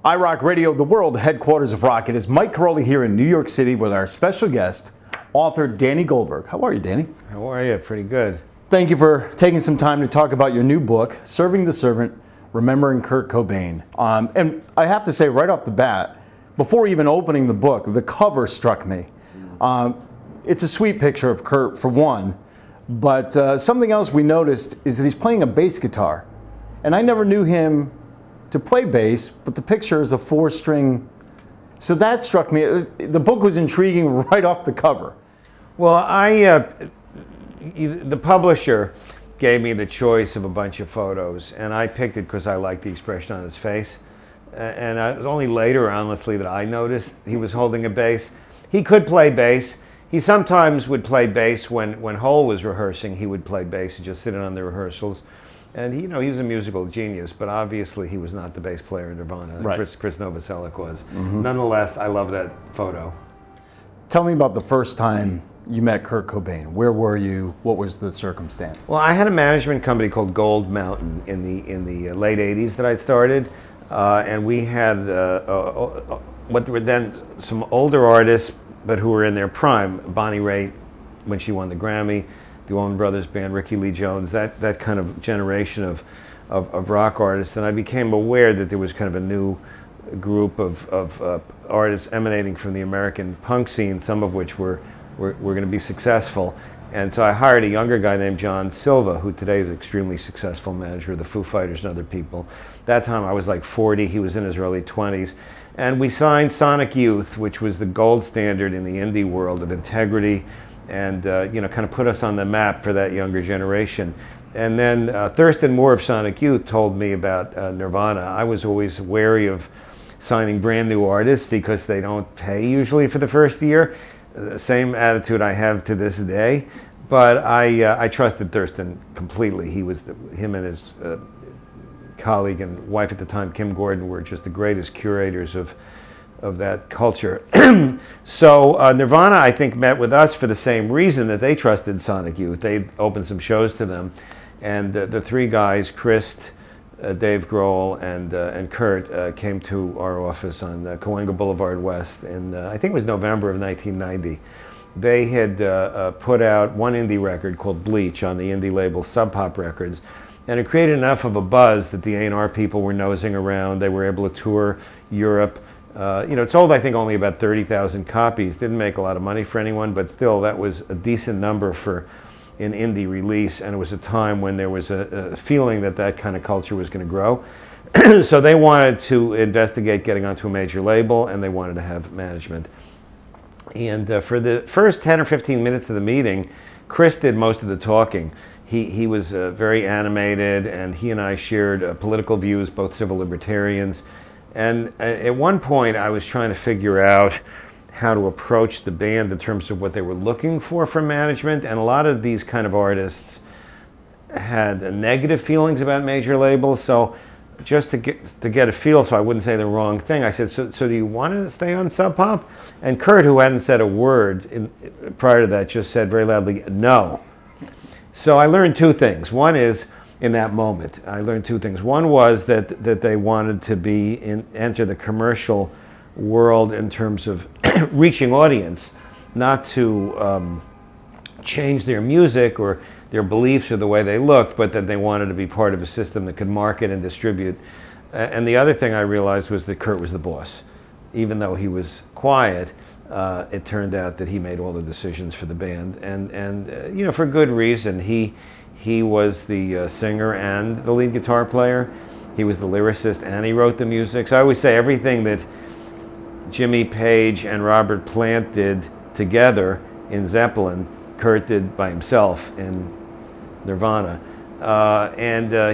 iRockRadio, the world headquarters of rock. It is Mike Karolyi here in New York City with our special guest, author Danny Goldberg. How are you, Danny? How are you? Pretty good. Thank you for taking some time to talk about your new book, Serving the Servant, Remembering Kurt Cobain. And I have to say right off the bat, before even opening the book, the cover struck me. It's a sweet picture of Kurt, for one, but something else we noticed is that he's playing a bass guitar. And I never knew him to play bass, but the picture is a 4-string. So that struck me. The book was intriguing right off the cover. Well, the publisher gave me the choice of a bunch of photos, and I picked it because I liked the expression on his face. And it was only later, honestly, that I noticed he was holding a bass. He could play bass. He sometimes would play bass when Hole was rehearsing. He would play bass and just sit in on the rehearsals. And he was a musical genius, but obviously he was not the bass player in Nirvana. Right. Chris Novoselic was. Nonetheless, I love that photo. Tell me about the first time you met Kurt Cobain. Where were you? What was the circumstance? Well, I had a management company called Gold Mountain in the late '80s that I'd started, and we had what were then some older artists, but who were in their prime. Bonnie Raitt, when she won the Grammy. The Allman Brothers Band, Ricky Lee Jones, that kind of generation of rock artists. And I became aware that there was kind of a new group of artists emanating from the American punk scene, some of which were going to be successful. And so I hired a younger guy named John Silva, who today is an extremely successful manager of the Foo Fighters and other people. That time I was like 40, he was in his early 20s. And we signed Sonic Youth, which was the gold standard in the indie world of integrity, and kind of put us on the map for that younger generation. And then Thurston Moore of Sonic Youth told me about Nirvana. I was always wary of signing brand new artists because they don't pay usually for the first year. The same attitude I have to this day. But I trusted Thurston completely. Him and his colleague and wife at the time, Kim Gordon, were just the greatest curators of that culture. So Nirvana, I think, met with us for the same reason that they trusted Sonic Youth. They opened some shows to them, and the three guys, Chris, Dave Grohl, and Kurt, came to our office on Cahuenga Boulevard West in, I think it was November of 1990. They had put out one indie record called Bleach on the indie label Sub Pop Records, and it created enough of a buzz that the A&R people were nosing around. They were able to tour Europe. It sold, I think, only about 30,000 copies. Didn't make a lot of money for anyone, but still, that was a decent number for an indie release, and it was a time when there was a feeling that that kind of culture was going to grow. So they wanted to investigate getting onto a major label, and they wanted to have management. And for the first 10 or 15 minutes of the meeting, Chris did most of the talking. He was very animated, and he and I shared political views, both civil libertarians. And at one point, I was trying to figure out how to approach the band in terms of what they were looking for from management. And a lot of these kind of artists had negative feelings about major labels. So just to get a feel, so I wouldn't say the wrong thing, I said, so do you want to stay on Sub Pop? And Kurt, who hadn't said a word prior to that, just said very loudly, no. So I learned two things. One is, in that moment, I learned two things. One was that they wanted to enter the commercial world in terms of reaching audience, not to change their music or their beliefs or the way they looked, but that they wanted to be part of a system that could market and distribute. And the other thing I realized was that Kurt was the boss. Even though he was quiet, it turned out that he made all the decisions for the band, and for good reason. He was the singer and the lead guitar player. He was the lyricist and he wrote the music. So I always say everything that Jimmy Page and Robert Plant did together in Zeppelin, Kurt did by himself in Nirvana.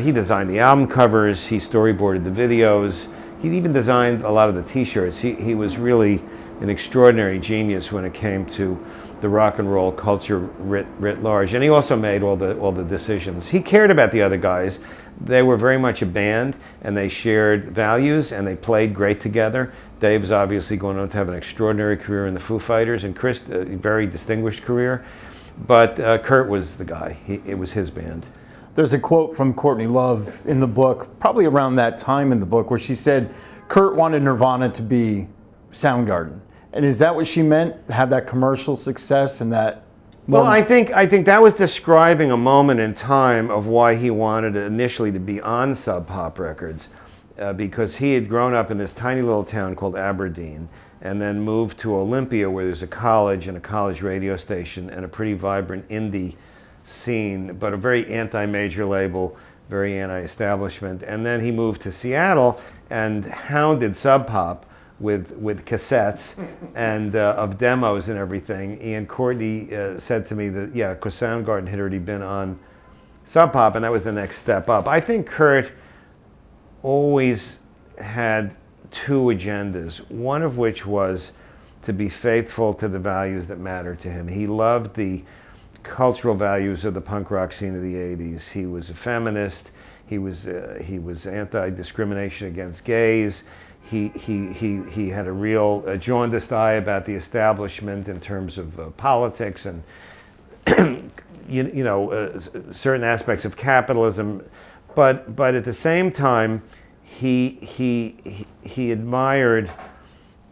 He designed the album covers, he storyboarded the videos, he even designed a lot of the t-shirts. He was really an extraordinary genius when it came to the rock and roll culture writ large, and he also made all the decisions. He cared about the other guys. They were very much a band, and they shared values, and they played great together. Dave's obviously going on to have an extraordinary career in the Foo Fighters, and Chris, a very distinguished career. But Kurt was the guy. It was his band. There's a quote from Courtney Love in the book, probably around that time in the book, where she said, Kurt wanted Nirvana to be Soundgarden. And is that what she meant? Have that commercial success and that? Well, I think that was describing a moment in time of why he wanted initially to be on Sub Pop Records, because he had grown up in this tiny little town called Aberdeen, and then moved to Olympia, where there's a college and a college radio station and a pretty vibrant indie scene, but a very anti-major label, very anti-establishment. And then he moved to Seattle and hounded Sub Pop with cassettes and of demos and everything. Ian Courtney said to me that, yeah, because Soundgarden had already been on Sub Pop, and that was the next step up. I think Kurt always had two agendas, one of which was to be faithful to the values that matter to him. He loved the cultural values of the punk rock scene of the 80s. He was a feminist. He was anti-discrimination against gays. He had a real jaundiced eye about the establishment in terms of politics and certain aspects of capitalism, but at the same time he admired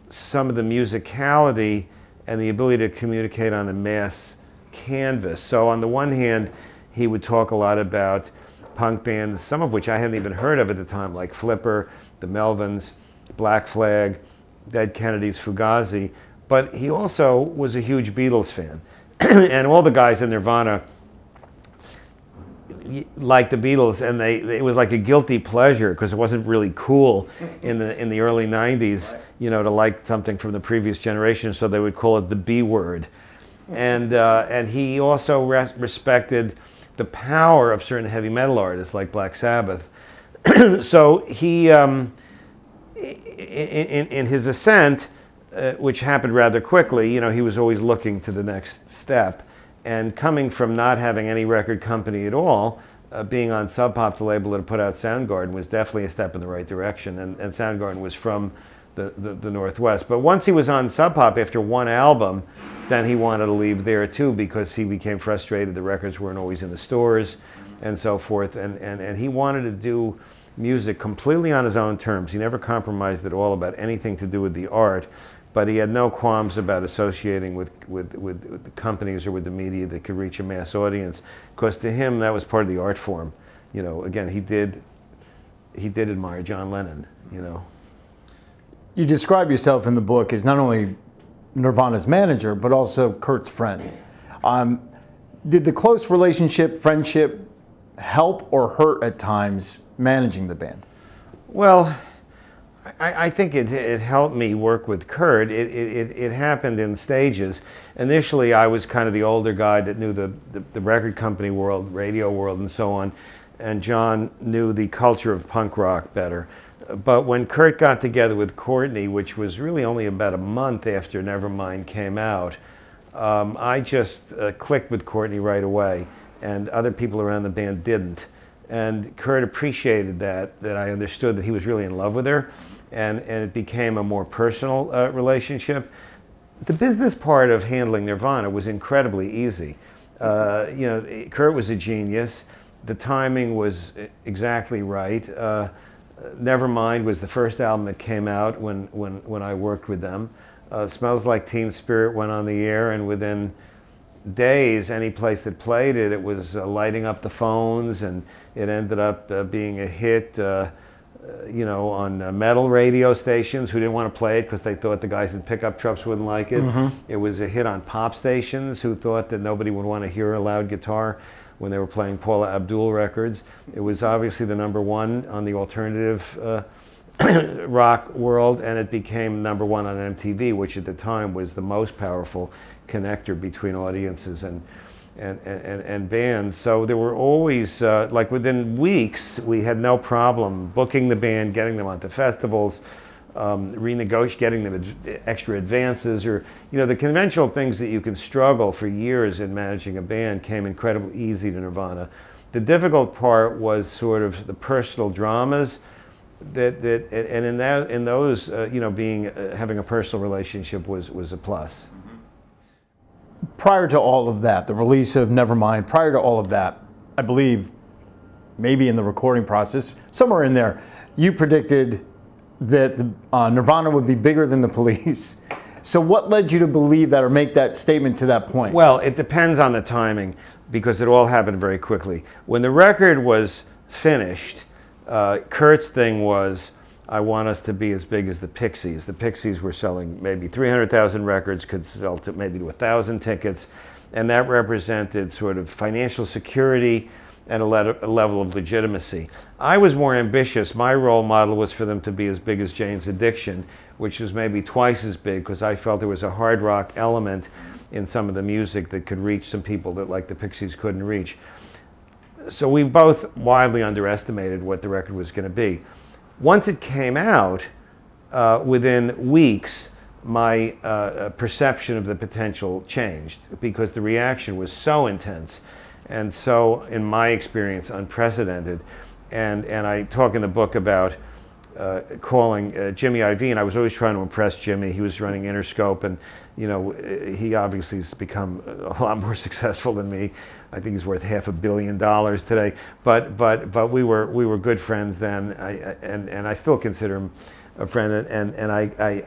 some of the musicality and the ability to communicate on a mass canvas. So on the one hand, he would talk a lot about punk bands, some of which I hadn't even heard of at the time, like Flipper, the Melvins, Black Flag, Dead Kennedys, Fugazi, but he also was a huge Beatles fan. And all the guys in Nirvana liked the Beatles, and it was like a guilty pleasure because it wasn't really cool in the early 90s, to like something from the previous generation, so they would call it the B word. And he also respected the power of certain heavy metal artists like Black Sabbath. So he in his ascent, which happened rather quickly, he was always looking to the next step. And coming from not having any record company at all, being on Sub Pop, the label that had put out Soundgarden, was definitely a step in the right direction. And Soundgarden was from the Northwest. But once he was on Sub Pop after one album, then he wanted to leave there too, because he became frustrated. The records weren't always in the stores and so forth. And he wanted to do music completely on his own terms. He never compromised at all about anything to do with the art, but he had no qualms about associating with the companies or with the media that could reach a mass audience, because to him that was part of the art form. Again, he did admire John Lennon. You describe yourself in the book as not only Nirvana's manager, but also Kurt's friend. Did the close relationship, friendship, help or hurt at times managing the band? Well, I think it helped me work with Kurt. It happened in stages. Initially, I was kind of the older guy that knew the record company world, radio world, and so on, and John knew the culture of punk rock better. But when Kurt got together with Courtney, which was really only about a month after Nevermind came out, I just clicked with Courtney right away, and other people around the band didn't. And Kurt appreciated that I understood that he was really in love with her, and it became a more personal relationship. The business part of handling Nirvana was incredibly easy. Kurt was a genius. The timing was exactly right. Nevermind was the first album that came out when I worked with them. Smells Like Teen Spirit went on the air, and within days, any place that played it, it was lighting up the phones, and it ended up being a hit, on metal radio stations who didn't want to play it because they thought the guys in pickup trucks wouldn't like it. Mm-hmm. It was a hit on pop stations who thought that nobody would want to hear a loud guitar when they were playing Paula Abdul records. It was obviously the #1 on the alternative rock world, and it became #1 on MTV, which at the time was the most powerful connector between audiences and bands. So there were always, like within weeks, we had no problem booking the band, getting them onto festivals, getting them extra advances, or the conventional things that you can struggle for years in managing a band came incredibly easy to Nirvana. The difficult part was sort of the personal dramas and in those having a personal relationship was a plus. Prior to all of that, the release of Nevermind, prior to all of that, I believe maybe in the recording process, somewhere in there, you predicted that Nirvana would be bigger than the Police. So what led you to believe that or make that statement to that point? Well, it depends on the timing because it all happened very quickly. When the record was finished, Kurt's thing was, I want us to be as big as the Pixies. The Pixies were selling maybe 300,000 records, could sell to maybe to 1,000 tickets, and that represented sort of financial security and a level of legitimacy. I was more ambitious. My role model was for them to be as big as Jane's Addiction, which was maybe twice as big because I felt there was a hard rock element in some of the music that could reach some people that like the Pixies couldn't reach. So we both wildly underestimated what the record was going to be. Once it came out, within weeks, my perception of the potential changed because the reaction was so intense and so, in my experience, unprecedented. And I talk in the book about calling Jimmy Iovine. I was always trying to impress Jimmy. He was running Interscope, and you know, he obviously has become a lot more successful than me. I think he's worth $500 million today. But we were good friends then, and I still consider him a friend. And I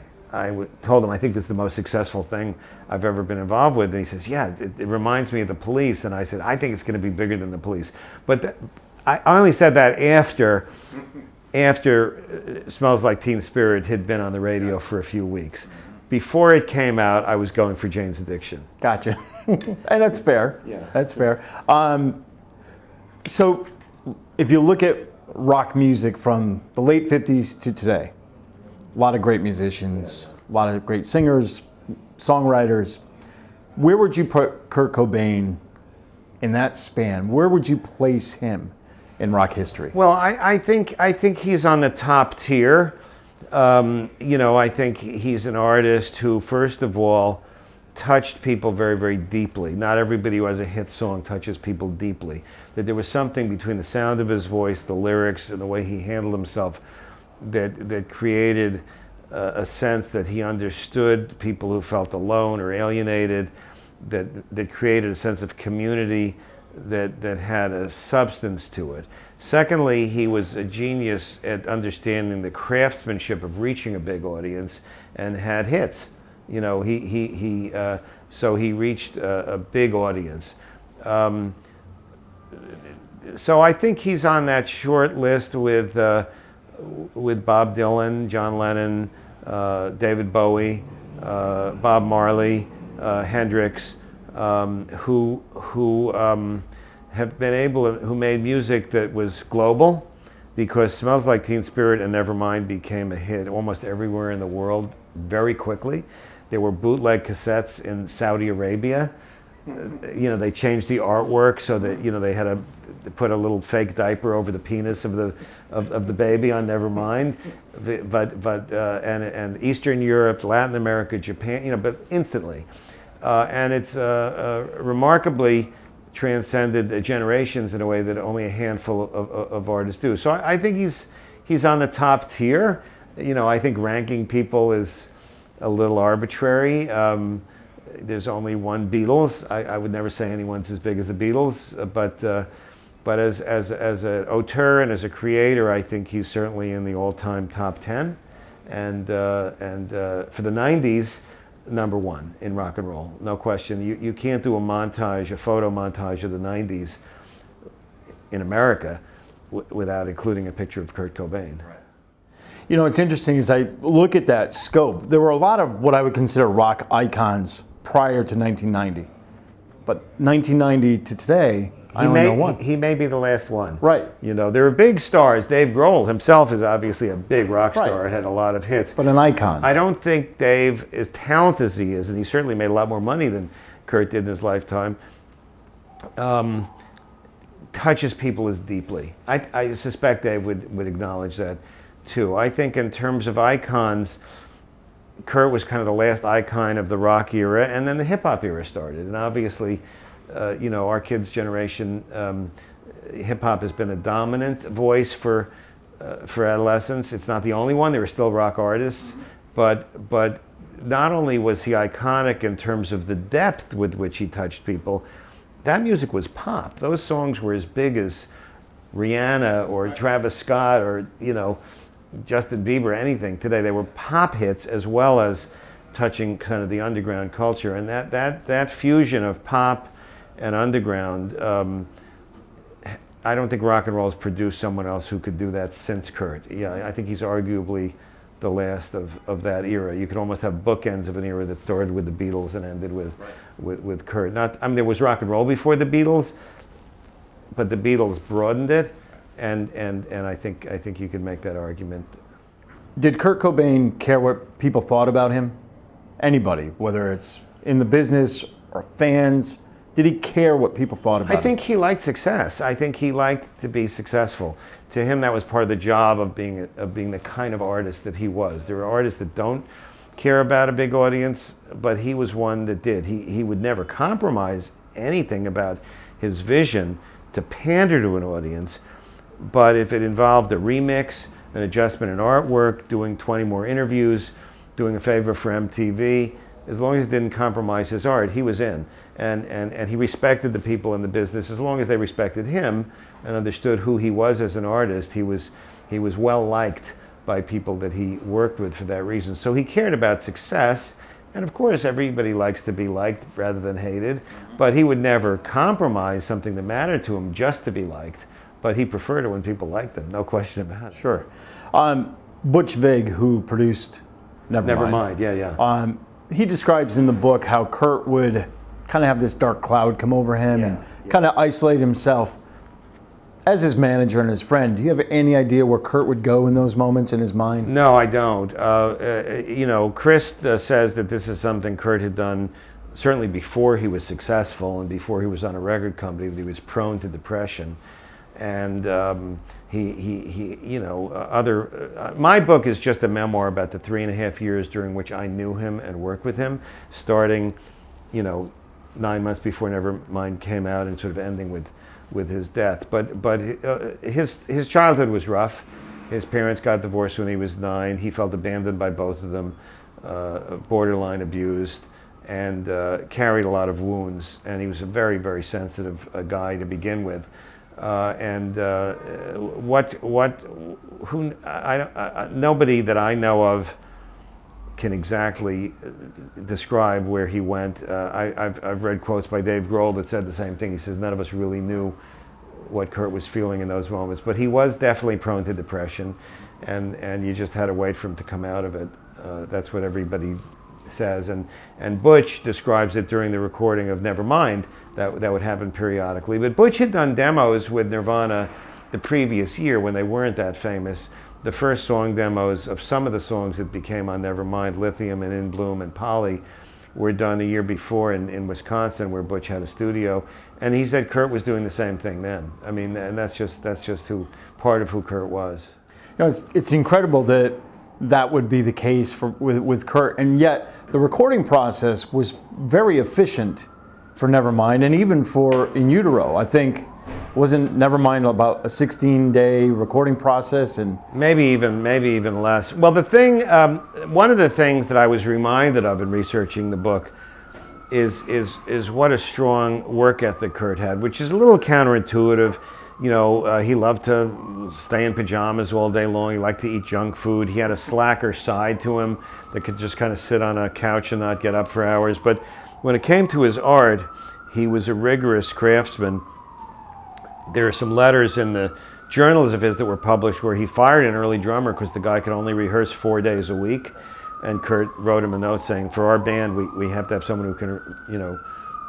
told him, I think this is the most successful thing I've ever been involved with. And he says, yeah, it reminds me of the Police. And I said, I think it's going to be bigger than the Police. But I only said that after Smells Like Teen Spirit had been on the radio for a few weeks. Before it came out, I was going for Jane's Addiction. Gotcha. And that's fair. Yeah. That's fair. So if you look at rock music from the late 50s to today, a lot of great musicians, a lot of great singers, songwriters. Where would you put Kurt Cobain in that span? Where would you place him in rock history? Well, I think he's on the top tier. You know, I think he's an artist who, first of all, touched people very, very deeply. Not everybody who has a hit song touches people deeply. That there was something between the sound of his voice, the lyrics, and the way he handled himself that created a sense that he understood people who felt alone or alienated, that created a sense of community that had a substance to it. Secondly, he was a genius at understanding the craftsmanship of reaching a big audience and had hits. You know, so he reached a big audience. So I think he's on that short list with Bob Dylan, John Lennon, David Bowie, Bob Marley, Hendrix, who have been able to, who made music that was global, because Smells Like Teen Spirit and Nevermind became a hit almost everywhere in the world very quickly. There were bootleg cassettes in Saudi Arabia. You know, they changed the artwork so that, you know, they had to put a little fake diaper over the penis of the baby on Nevermind. And Eastern Europe, Latin America, Japan, you know, but instantly. And it's remarkably transcended generations in a way that only a handful of artists do. So I think he's on the top tier. You know, I think ranking people is a little arbitrary. There's only one Beatles. I would never say anyone's as big as the Beatles, but as an auteur and as a creator, I think he's certainly in the all-time top 10. And for the 90s, #1 in rock and roll, no question. You can't do a montage, a photo montage of the 90s in America without including a picture of Kurt Cobain. Right. You know, it's interesting as I look at that scope, there were a lot of what I would consider rock icons prior to 1990. But 1990 to today, I only know one. He may be the last one. Right. You know, there are big stars. Dave Grohl himself is obviously a big rock star, had a lot of hits. But an icon. I don't think Dave, as talented as he is, and he certainly made a lot more money than Kurt did in his lifetime, touches people as deeply. I suspect Dave would acknowledge that too. I think in terms of icons, Kurt was kind of the last icon of the rock era, and then the hip-hop era started. And obviously, you know, our kids' generation, hip-hop has been a dominant voice for adolescents. It's not the only one. There are still rock artists, but not only was he iconic in terms of the depth with which he touched people, that music was pop. Those songs were as big as Rihanna or Travis Scott or, you know, Justin Bieber, anything today. They were pop hits as well as touching kind of the underground culture, and that fusion of pop and underground. I don't think rock and roll has produced someone else who could do that since Kurt. Yeah, I think he's arguably the last of that era. You could almost have bookends of an era that started with the Beatles and ended with Kurt. I mean, there was rock and roll before the Beatles, but the Beatles broadened it, and I think you could make that argument. Did Kurt Cobain care what people thought about him? Anybody, whether it's in the business or fans, did he care what people thought about him? I think he liked success. I think he liked to be successful. To him, that was part of the job of being the kind of artist that he was. There are artists that don't care about a big audience, but he was one that did. He would never compromise anything about his vision to pander to an audience, but if it involved a remix, an adjustment in artwork, doing 20 more interviews, doing a favor for MTV, as long as it didn't compromise his art, he was in. And he respected the people in the business as long as they respected him and understood who he was as an artist. He was well liked by people that he worked with for that reason. So he cared about success, and of course everybody likes to be liked rather than hated, but he would never compromise something that mattered to him just to be liked. But he preferred it when people liked him, no question about it. Sure. Butch Vig, who produced Nevermind. Yeah. He describes in the book how Kurt would kind of have this dark cloud come over him and kind of isolate himself. As his manager and his friend, do you have any idea where Kurt would go in those moments in his mind? No, I don't. You know, Chris says that this is something Kurt had done certainly before he was successful and before he was on a record company, that he was prone to depression. And my book is just a memoir about the 3.5 years during which I knew him and worked with him, starting, 9 months before Nevermind came out and sort of ending with his death. But his childhood was rough. His parents got divorced when he was 9. He felt abandoned by both of them, borderline abused, and carried a lot of wounds. And he was a very, very sensitive guy to begin with. Nobody that I know of can exactly describe where he went. I've read quotes by Dave Grohl that said the same thing. He says none of us really knew what Kurt was feeling in those moments, but he was definitely prone to depression, and you just had to wait for him to come out of it. That's what everybody says, and Butch describes it during the recording of Nevermind. That would happen periodically. But Butch had done demos with Nirvana the previous year when they weren't that famous. The first song demos of some of the songs that became on Nevermind, Lithium and In Bloom and Polly, were done a year before in Wisconsin, where Butch had a studio. And he said Kurt was doing the same thing then. I mean, and that's just part of who Kurt was. It's incredible that that would be the case with Kurt, and yet the recording process was very efficient for Nevermind, and even for In Utero. I think, wasn't Nevermind about a 16-day recording process? And maybe even less. Well, the thing, one of the things that I was reminded of in researching the book is what a strong work ethic Kurt had, which is a little counterintuitive. He loved to stay in pajamas all day long. He liked to eat junk food. He had a slacker side to him that could just kind of sit on a couch and not get up for hours. But when it came to his art, he was a rigorous craftsman. There are some letters in the journals of his that were published where he fired an early drummer because the guy could only rehearse 4 days a week. And Kurt wrote him a note saying, for our band, we have to have someone who can,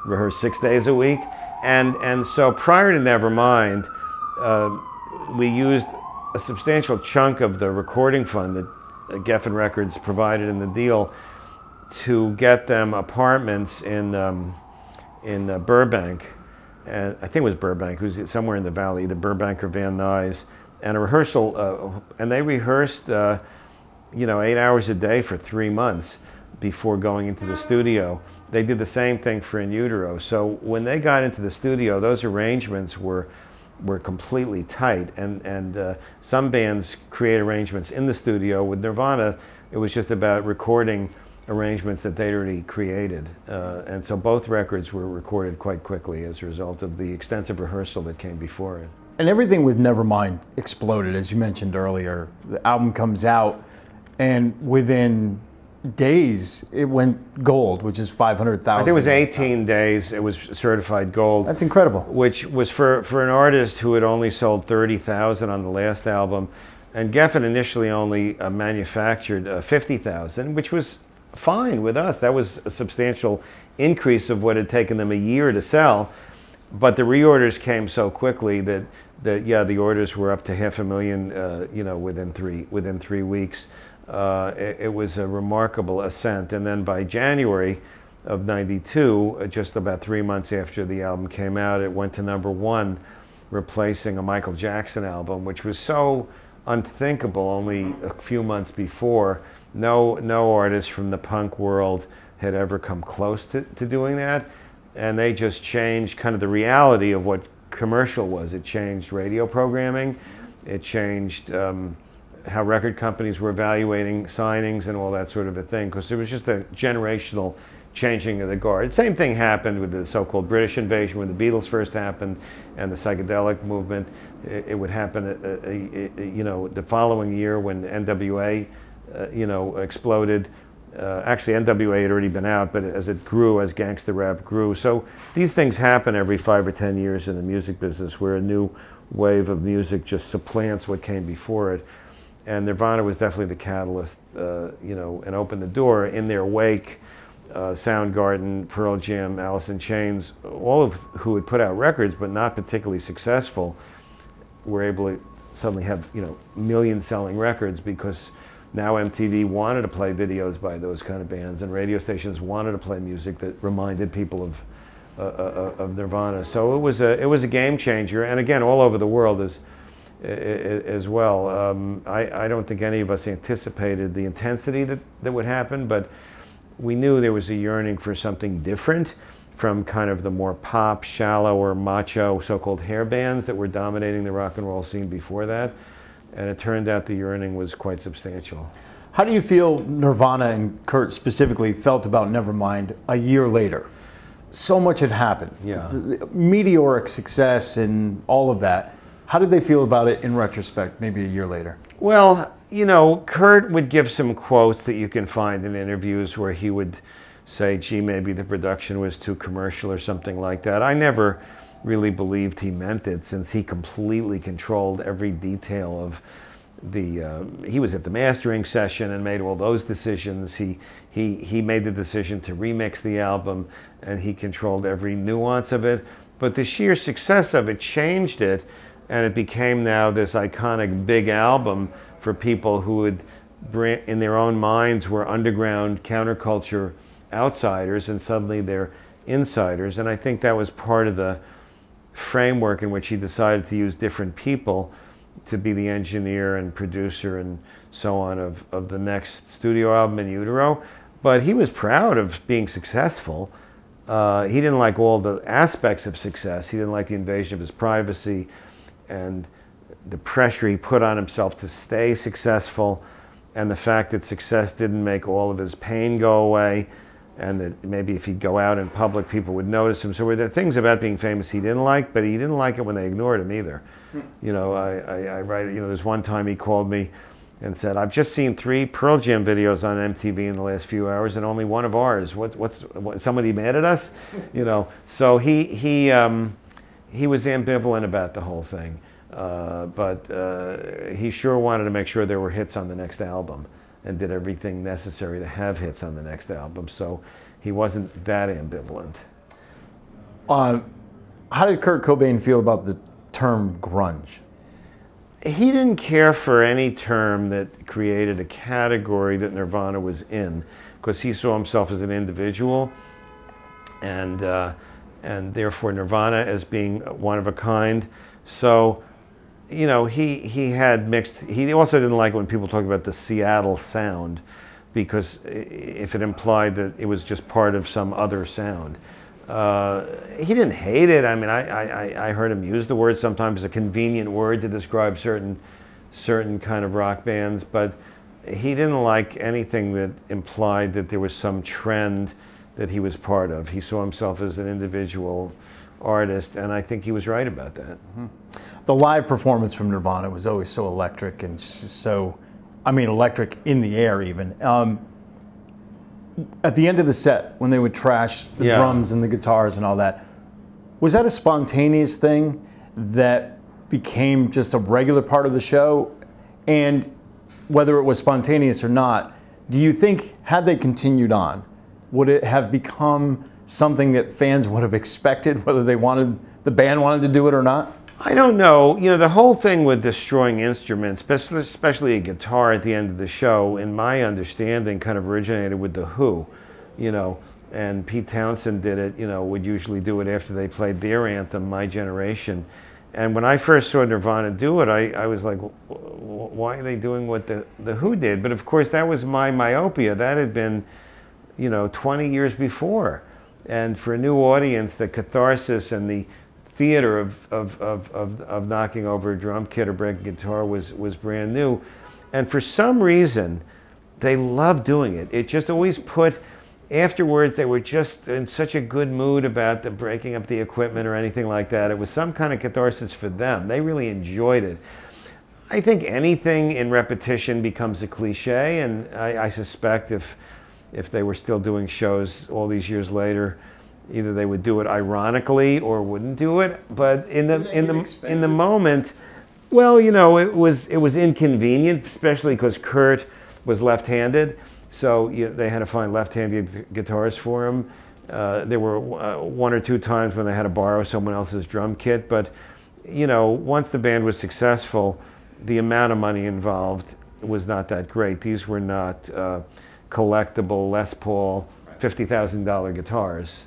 rehearse 6 days a week. And so prior to Nevermind, we used a substantial chunk of the recording fund that Geffen Records provided in the deal to get them apartments in Burbank, and I think it was Burbank, it was somewhere in the valley, either Burbank or Van Nuys, and a rehearsal, and they rehearsed 8 hours a day for 3 months before going into the studio. They did the same thing for In Utero. So when they got into the studio, those arrangements were completely tight, and some bands create arrangements in the studio. With Nirvana, it was just about recording arrangements that they'd already created, and so both records were recorded quite quickly as a result of the extensive rehearsal that came before it. And everything with Nevermind exploded, as you mentioned earlier. The album comes out, and within days, it went gold, which is 500,000. I think it was 18 days it was certified gold. That's incredible. Which was for an artist who had only sold 30,000 on the last album. And Geffen initially only manufactured 50,000, which was fine with us. That was a substantial increase of what had taken them a year to sell. But the reorders came so quickly that yeah, the orders were up to 500,000, you know, within three weeks. It was a remarkable ascent. And then by January of '92, just about 3 months after the album came out, it went to #1, replacing a Michael Jackson album, which was so unthinkable only a few months before. No artist from the punk world had ever come close to doing that. And they just changed kind of the reality of what commercial was. It changed radio programming. It changed how record companies were evaluating signings and all that sort of a thing, because it was just a generational changing of the guard. Same thing happened with the so-called British invasion when the Beatles first happened and the psychedelic movement. It would happen, you know, the following year when NWA, you know, exploded. Actually, NWA had already been out, but as it grew, as gangster rap grew. So these things happen every 5 or 10 years in the music business, where a new wave of music just supplants what came before it. And Nirvana was definitely the catalyst, you know, and opened the door. In their wake, Soundgarden, Pearl Jam, Alice in Chains, all of who had put out records but not particularly successful, were able to suddenly have, you know, million-selling records, because now MTV wanted to play videos by those kind of bands, and radio stations wanted to play music that reminded people of Nirvana. So it was a game changer, and again, all over the world as well. I don't think any of us anticipated the intensity that would happen, but we knew there was a yearning for something different from kind of the more pop, shallower, macho, so-called hair bands that were dominating the rock and roll scene before that. And it turned out the yearning was quite substantial. How do you feel Nirvana and Kurt specifically felt about Nevermind a year later? So much had happened. Yeah. The meteoric success and all of that. How did they feel about it in retrospect, maybe a year later? Well, you know, Kurt would give some quotes that you can find in interviews where he would say, gee, maybe the production was too commercial or something like that. I never really believed he meant it, since he completely controlled every detail of the, he was at the mastering session and made all those decisions. He made the decision to remix the album, and he controlled every nuance of it. But the sheer success of it changed it, and it became now this iconic big album for people who would bring, in their own minds, were underground counterculture outsiders, and suddenly they're insiders. And I think that was part of the framework in which he decided to use different people to be the engineer and producer and so on of the next studio album, In Utero. But he was proud of being successful. He didn't like all the aspects of success. He didn't like the invasion of his privacy and the pressure he put on himself to stay successful, and the fact that success didn't make all of his pain go away, and that maybe if he'd go out in public, people would notice him. So were there things about being famous he didn't like, but he didn't like it when they ignored him either. You know, I write, you know, there's one time he called me and said, I've just seen 3 Pearl Jam videos on MTV in the last few hours and only one of ours. What's somebody mad at us? You know, so he was ambivalent about the whole thing. But he sure wanted to make sure there were hits on the next album, and did everything necessary to have hits on the next album. So he wasn't that ambivalent. How did Kurt Cobain feel about the term grunge? He didn't care for any term that created a category that Nirvana was in, because he saw himself as an individual, and therefore Nirvana as being one of a kind. So, you know, he had mixed. He also didn't like when people talk about the Seattle sound, because if it implied that it was just part of some other sound. He didn't hate it. I mean, I heard him use the word sometimes as a convenient word to describe certain kind of rock bands, but he didn't like anything that implied that there was some trend that he was part of. He saw himself as an individual artist, and I think he was right about that. Mm-hmm. The live performance from Nirvana was always so electric and so, I mean, electric in the air even. At the end of the set, when they would trash the drums and the guitars and all that, was that a spontaneous thing that became just a regular part of the show? And whether it was spontaneous or not, do you think, had they continued on, would it have become something that fans would have expected, whether the band wanted to do it or not? I don't know. You know, the whole thing with destroying instruments, especially a guitar at the end of the show, in my understanding, kind of originated with The Who, you know, and Pete Townsend did it, you know, would usually do it after they played their anthem, My Generation. And when I first saw Nirvana do it, I was like, why are they doing what the Who did? But of course, that was my myopia. That had been, you know, 20 years before. And for a new audience, the catharsis and the theater of knocking over a drum kit or breaking guitar was brand new. And for some reason, they loved doing it. It just always put, afterwards, they were just in such a good mood about the breaking up the equipment or anything like that. It was some kind of catharsis for them. They really enjoyed it. I think anything in repetition becomes a cliche, and I suspect if they were still doing shows all these years later, either they would do it ironically or wouldn't do it. But in the moment, well, you know, it was inconvenient, especially because Kurt was left-handed, so they had to find left-handed guitars for him. There were one or two times when they had to borrow someone else's drum kit, but you know, once the band was successful, the amount of money involved was not that great. These were not collectible Les Paul $50,000 guitars.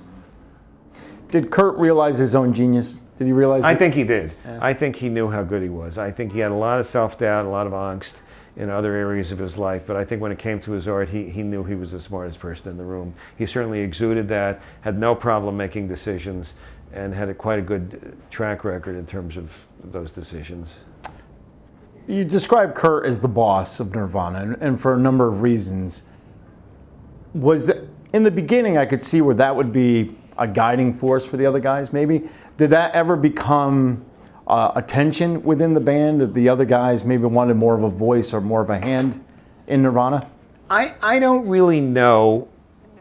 Did Kurt realize his own genius? Did he realize it? I think he did. Yeah. I think he knew how good he was. I think he had a lot of self-doubt, a lot of angst in other areas of his life, but I think when it came to his art, he knew he was the smartest person in the room. He certainly exuded that, had no problem making decisions, and had quite a good track record in terms of those decisions. You describe Kurt as the boss of Nirvana, and for a number of reasons. In the beginning, I could see where that would be a guiding force for the other guys, maybe. Did that ever become a tension within the band, that the other guys maybe wanted more of a voice or more of a hand in Nirvana? I don't really know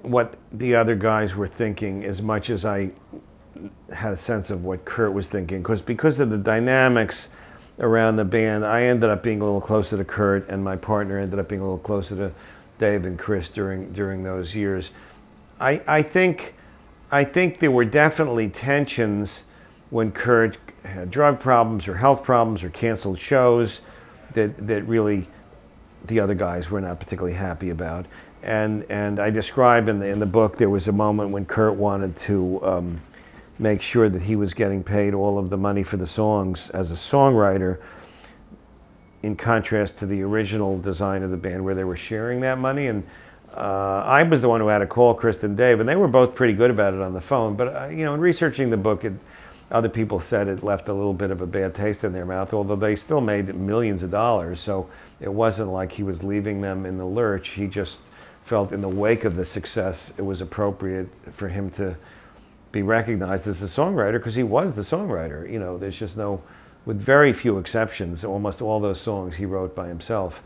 what the other guys were thinking as much as I had a sense of what Kurt was thinking, because of the dynamics around the band, I ended up being a little closer to Kurt, and my partner ended up being a little closer to Dave and Chris during those years. I think there were definitely tensions when Kurt had drug problems or health problems or canceled shows that really the other guys were not particularly happy about. And I describe in the book, there was a moment when Kurt wanted to make sure that he was getting paid all of the money for the songs as a songwriter, in contrast to the original design of the band where they were sharing that money. And I was the one who had to call Chris and Dave, and they were both pretty good about it on the phone. But you know, in researching the book, other people said it left a little bit of a bad taste in their mouth, although they still made millions of dollars. So it wasn't like he was leaving them in the lurch. He just felt in the wake of the success, it was appropriate for him to be recognized as a songwriter, because he was the songwriter. You know, there's just no, with very few exceptions, almost all those songs he wrote by himself.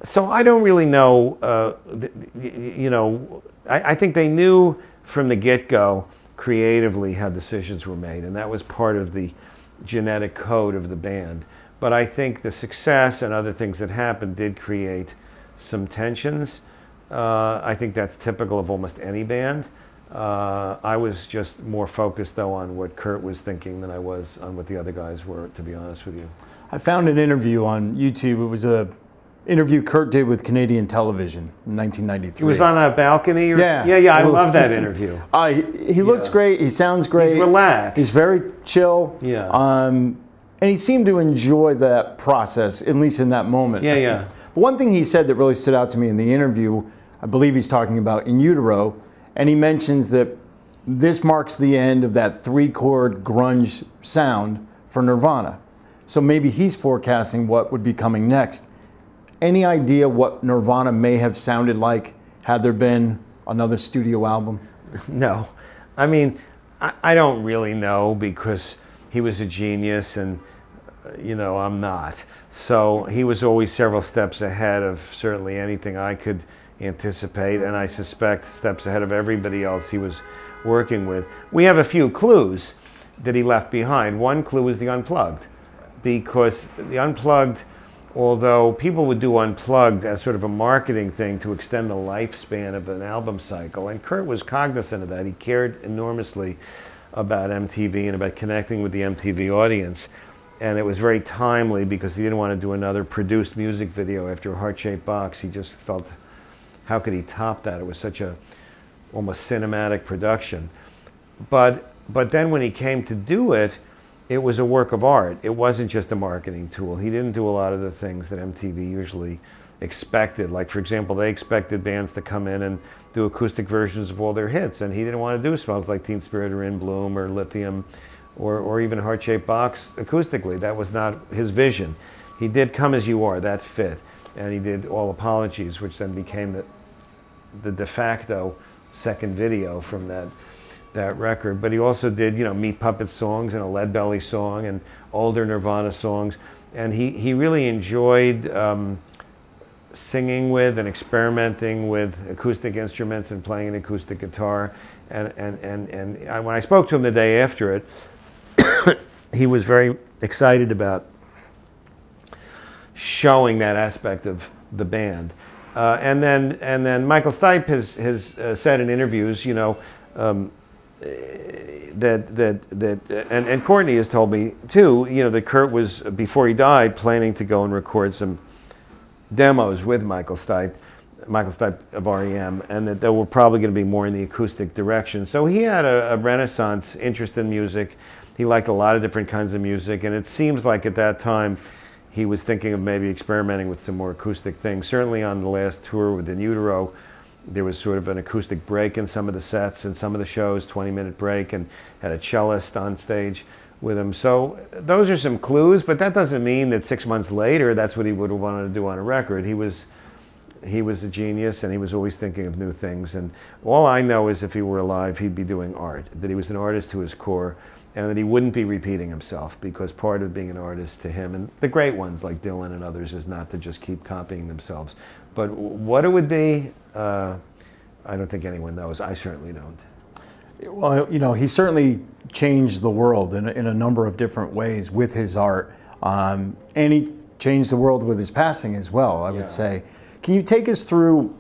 So I don't really know, you know, I think they knew from the get-go creatively how decisions were made, and that was part of the genetic code of the band. But I think the success and other things that happened did create some tensions. I think that's typical of almost any band. I was just more focused, though, on what Kurt was thinking than I was on what the other guys were, to be honest with you. I found an interview on YouTube. It was an interview Kurt did with Canadian television in 1993. He was on a balcony? Or, yeah. I love that interview. He looks great. He sounds great. He's relaxed. He's very chill. Yeah. And he seemed to enjoy that process, at least in that moment. Yeah. But one thing he said that really stood out to me in the interview, I believe he's talking about In Utero, and he mentions that this marks the end of that 3-chord grunge sound for Nirvana. So maybe he's forecasting what would be coming next. Any idea what Nirvana may have sounded like had there been another studio album? No. I mean, I don't really know, because he was a genius and, you know, I'm not. So he was always several steps ahead of certainly anything I could anticipate, and I suspect steps ahead of everybody else he was working with. We have a few clues that he left behind. One clue is the Unplugged, because the Unplugged, although people would do Unplugged as sort of a marketing thing to extend the lifespan of an album cycle, and Kurt was cognizant of that. He cared enormously about MTV and about connecting with the MTV audience. And it was very timely, because he didn't want to do another produced music video after Heart-Shaped Box. He just felt, how could he top that? It was such a almost cinematic production. But then when he came to do it, it was a work of art. It wasn't just a marketing tool. He didn't do a lot of the things that MTV usually expected. Like, for example, they expected bands to come in and do acoustic versions of all their hits, and he didn't want to do Smells Like Teen Spirit or In Bloom or Lithium or even Heart-Shaped Box acoustically. That was not his vision. He did Come As You Are, that fit. And he did All Apologies, which then became the de facto second video from that record. But he also did, you know, Meat Puppet songs and a Lead Belly song and older Nirvana songs. And he really enjoyed singing with and experimenting with acoustic instruments and playing an acoustic guitar. And when I spoke to him the day after it, he was very excited about showing that aspect of the band. And then Michael Stipe has said in interviews, you know, and Courtney has told me too, you know, that Kurt was, before he died, planning to go and record some demos with Michael Stipe of REM, and that they were probably going to be more in the acoustic direction. So he had a renaissance interest in music. He liked a lot of different kinds of music, and it seems like at that time he was thinking of maybe experimenting with some more acoustic things. Certainly on the last tour with In Utero, there was sort of an acoustic break in some of the sets and some of the shows, 20-minute break, and had a cellist on stage with him. So those are some clues, but that doesn't mean that 6 months later that's what he would have wanted to do on a record. He was a genius, and he was always thinking of new things. And all I know is if he were alive, he'd be doing art, that he was an artist to his core, and that he wouldn't be repeating himself, because part of being an artist to him, and the great ones like Dylan and others, is not to just keep copying themselves. But what it would be, I don't think anyone knows. I certainly don't. Well, you know, he certainly changed the world in a number of different ways with his art. And he changed the world with his passing as well, I would say. Can you take us through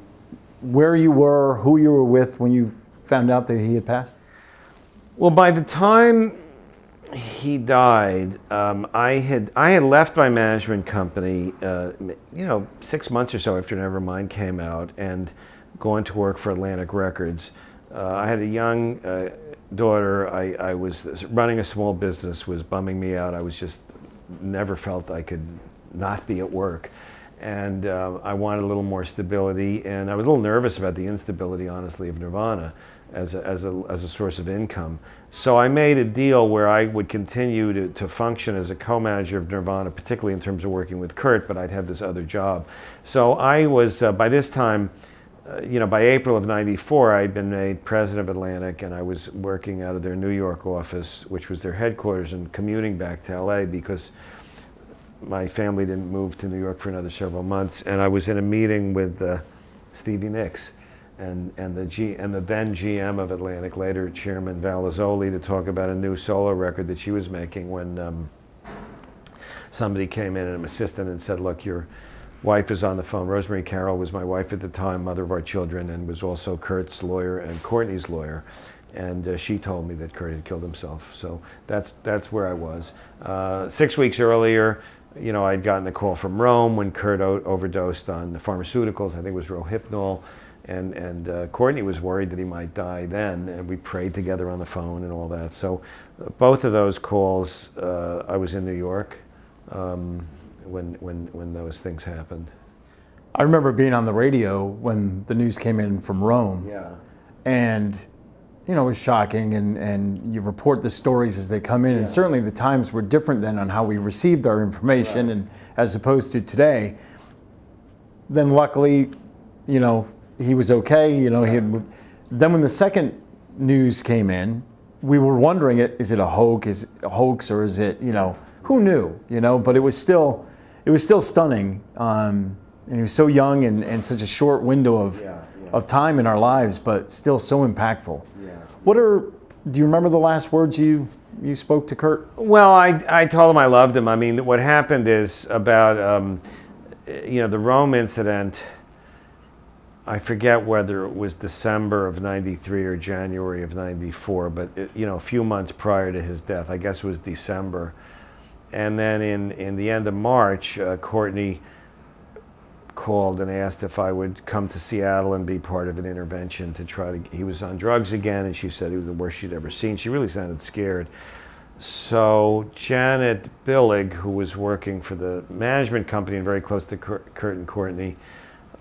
where you were, who you were with when you found out that he had passed? Well, by the time he died, I had left my management company, you know, 6 months or so after Nevermind came out, and gone to work for Atlantic Records. I had a young daughter. I was running a small business, was bumming me out. I was just never felt I could not be at work. And I wanted a little more stability, and I was a little nervous about the instability, honestly, of Nirvana as a source of income. So I made a deal where I would continue to function as a co-manager of Nirvana, particularly in terms of working with Kurt, but I'd have this other job. So I was, by this time, you know, by April of '94, I'd been made president of Atlantic, and I was working out of their New York office, which was their headquarters, and commuting back to LA because my family didn't move to New York for another several months. And I was in a meeting with Stevie Nicks and the then GM of Atlantic, later Chairman Val Azzoli, to talk about a new solo record that she was making, when somebody came in, an assistant, and said, look, your wife is on the phone. Rosemary Carroll was my wife at the time, mother of our children, and was also Kurt's lawyer and Courtney's lawyer. And she told me that Kurt had killed himself. So that's where I was. 6 weeks earlier, you know, I'd gotten the call from Rome when Kurt overdosed on the pharmaceuticals. I think it was Rohypnol. And Courtney was worried that he might die then, and we prayed together on the phone and all that. So both of those calls, I was in New York when those things happened. I remember being on the radio when the news came in from Rome. Yeah. And, you know, it was shocking, and you report the stories as they come in, and certainly the times were different then on how we received our information, and as opposed to today. Then luckily, you know, he was okay, you know, he had moved. Then when the second news came in, we were wondering, is it a hoax, or is it, you know, who knew, you know? But it was still stunning. And he was so young and such a short window of time in our lives, but still so impactful. Yeah. Do you remember the last words you spoke to Kurt? Well, I told him I loved him. I mean, what happened is about, you know, the Rome incident, I forget whether it was December of '93 or January of '94, but you know, a few months prior to his death, I guess it was December. And then in the end of March, Courtney called and asked if I would come to Seattle and be part of an intervention to try to, he was on drugs again, and she said it was the worst she'd ever seen. She really sounded scared. So Janet Billig, who was working for the management company and very close to Kurt and Courtney,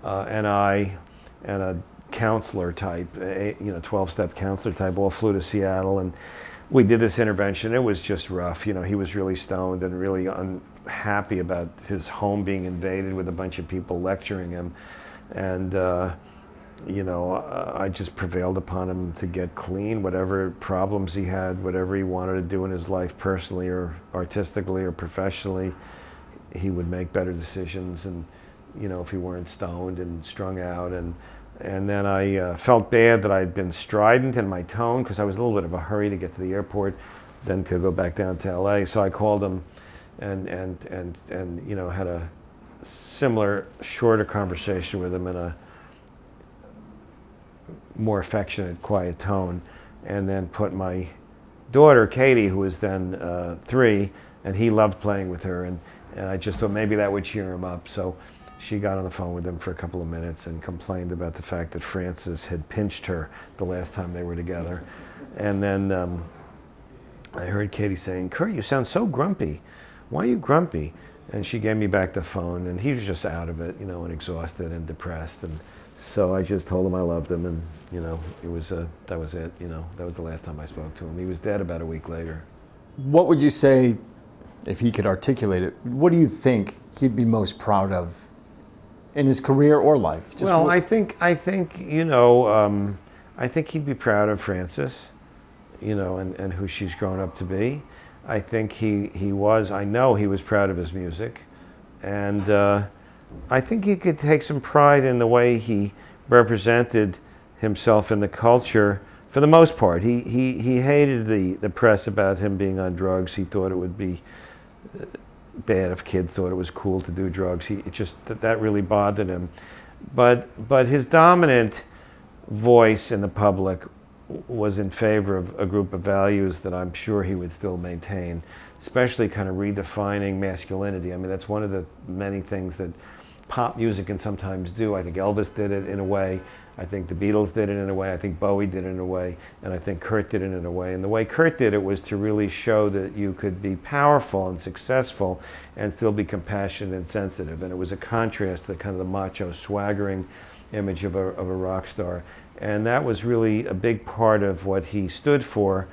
and I, and a counselor type, you know, 12-step counselor type, all flew to Seattle, and we did this intervention. It was just rough. You know, he was really stoned and really unhappy about his home being invaded with a bunch of people lecturing him. And, you know, I just prevailed upon him to get clean, whatever problems he had, whatever he wanted to do in his life personally or artistically or professionally, he would make better decisions. And, you know, if he weren't stoned and strung out. And then I felt bad that I'd been strident in my tone because I was a little bit of a hurry to get to the airport, then to go back down to LA. So I called him and you know, had a similar, shorter conversation with him in a more affectionate, quiet tone, and then put my daughter, Katie, who was then 3, and he loved playing with her, and I just thought maybe that would cheer him up. So she got on the phone with him for a couple of minutes and complained about the fact that Francis had pinched her the last time they were together. And then I heard Katie saying, "Kurt, you sound so grumpy. Why are you grumpy?" And she gave me back the phone, and he was just out of it, you know, and exhausted and depressed. And so I just told him I loved him, and, you know, it was that was it, you know. That was the last time I spoke to him. He was dead about a week later. What would you say, if he could articulate it, what do you think he'd be most proud of in his career or life? Just well, I think you know, I think he'd be proud of Frances, you know, and who she's grown up to be. I think I know he was proud of his music, and I think he could take some pride in the way he represented himself in the culture. For the most part, he hated the press about him being on drugs. He thought it would be bad if kids thought it was cool to do drugs. That really bothered him. But his dominant voice in the public was in favor of a group of values that I'm sure he would still maintain, especially kind of redefining masculinity. I mean, that's one of the many things that pop music can sometimes do. I think Elvis did it in a way. I think the Beatles did it in a way. I think Bowie did it in a way. And I think Kurt did it in a way. And the way Kurt did it was to really show that you could be powerful and successful and still be compassionate and sensitive. And it was a contrast to kind of the macho, swaggering image of a rock star. And that was really a big part of what he stood for.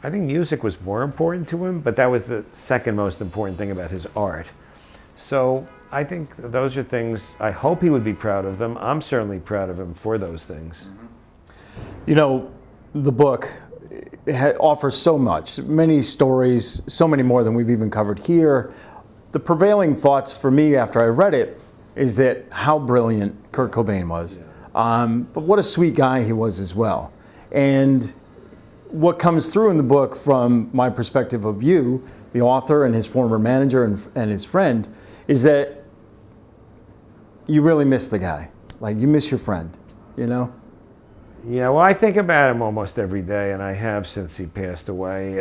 I think music was more important to him, but that was the second most important thing about his art. So I think those are things, I hope he would be proud of them. I'm certainly proud of him for those things. You know, the book offers so much, many stories, so many more than we've even covered here. The prevailing thoughts for me after I read it is that how brilliant Kurt Cobain was. Yeah. But what a sweet guy he was as well. And what comes through in the book from my perspective of you, the author and his former manager and his friend, is that you really miss the guy. Like, you miss your friend, you know? Yeah, well, I think about him almost every day, and I have since he passed away.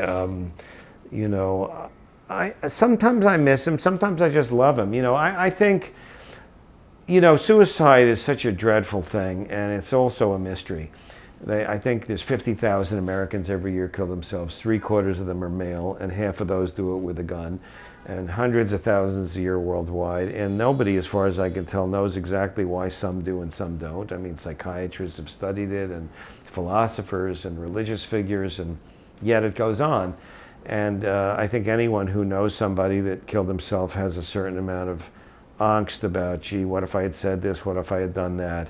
You know, sometimes I miss him, sometimes I just love him. You know, I think, you know, suicide is such a dreadful thing, and it's also a mystery. I think there's 50,000 Americans every year kill themselves. 3/4 of them are male, and half of those do it with a gun. And hundreds of thousands a year worldwide. And nobody, as far as I can tell, knows exactly why some do and some don't. I mean, psychiatrists have studied it, and philosophers and religious figures, and yet it goes on. And I think anyone who knows somebody that killed himself has a certain amount of angst about, gee, what if I had said this? What if I had done that?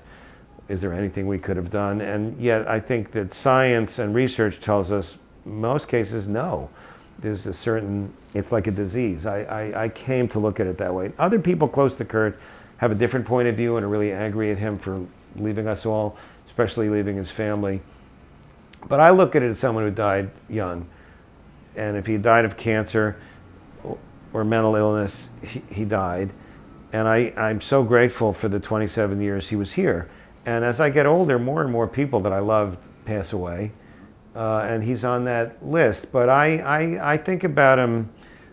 is there anything we could have done? And yet I think that science and research tells us most cases no. There's a certain, it's like a disease. I came to look at it that way. Other people close to Kurt have a different point of view and are really angry at him for leaving us all, especially leaving his family. But I look at it as someone who died young. And if he died of cancer or mental illness, he died. And I'm so grateful for the 27 years he was here. And as I get older, more and more people that I loved pass away. And he's on that list. But I think about him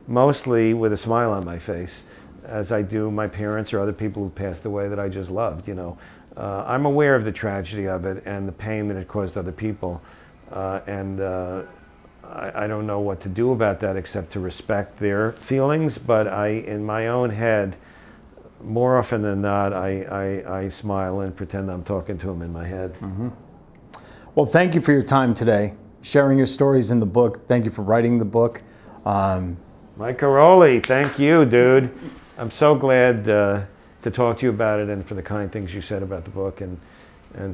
mostly with a smile on my face, as I do my parents or other people who passed away that I just loved, you know. I'm aware of the tragedy of it and the pain that it caused other people. I don't know what to do about that except to respect their feelings, but in my own head, more often than not, I smile and pretend I'm talking to him in my head. Mm-hmm. Well, thank you for your time today, sharing your stories in the book. Thank you for writing the book. Mike Karolyi, thank you, dude. I'm so glad to talk to you about it and for the kind things you said about the book and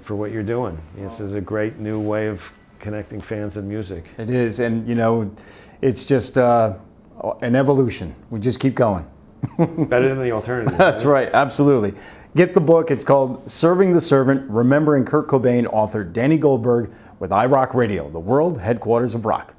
for what you're doing. This is a great new way of connecting fans and music. It is, and you know, it's just an evolution. We just keep going. Better than the alternative. That's right, absolutely. Get the book. It's called Serving the Servant, Remembering Kurt Cobain, author Danny Goldberg, with iRockRadio, the world headquarters of rock.